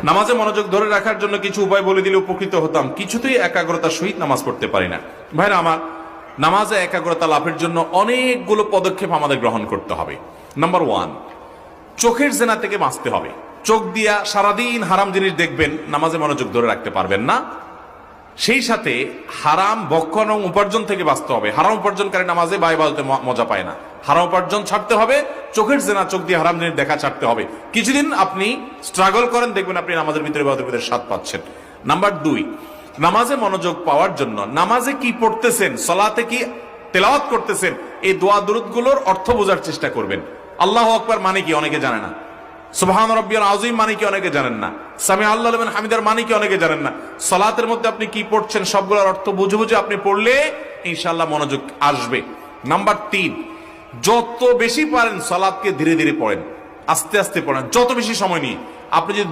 নামাজে মনোযোগ ধরে রাখার জন্য কিছু উপায় বলে দিলে উপকৃত হতাম। কিছুতেই একাগ্রতার সহিত নামাজ পড়তে পারি না। ভাইরা আমার, নামাজে একাগ্রতা লাভের জন্য অনেকগুলো পদক্ষেপ আমাদের গ্রহণ করতে হবে। নাম্বার 1, চোখের জেনা থেকে বাঁচতে হবে। চোখ দিয়া সারাদিন হারাম জিনিস দেখবেন, নামাজে মনোযোগ ধরে রাখতে পারবেন না। সেই সাথে হারাম ভক্ষণ এবং উপার্জন থেকে বাঁচতে হবে। হারাম উপার্জনকারী নামাজে বা ইবাদতে মজা পায় না। হারাম উপার্জন ছাড়তে হবে, চোখের জেনা, চোখ দিয়ে হারাম জিনিস দেখা ছাড়তে হবে। কিছুদিন আপনি স্ট্রাগল করেন, দেখবেন আপনি নামাজের ভিতরে ইবাদতের ভিতরে স্বাদ পাচ্ছেন। নাম্বার 2, নামাজে মনোযোগ পাওয়ার জন্য নামাজে কি পড়তেছেন, সালাতে কি তেলাওয়াত করতেছেন, এই দোয়া দুরূদ গুলোর অর্থ বোঝার চেষ্টা করবেন। আল্লাহু আকবার মানে কি অনেকে জানে না। সুবহান রাব্বিয়াল আযীম মানে কি অনেকে জানেন না। সামি আল্লাহু লিমান হামিদার মানে কি অনেকে জানেন না। সালাতের মধ্যে আপনি কি পড়ছেন সবগুলোর অর্থ বুঝে বুঝে আপনি পড়লে ইনশাআল্লাহ মনোযোগ আসবে। নাম্বার 3, যত বেশি পারেন সালাতকে ধীরে ধীরে পড়েন, আস্তে আস্তে পড়েন, যত বেশি সময় নিয়ে। আপনি যদি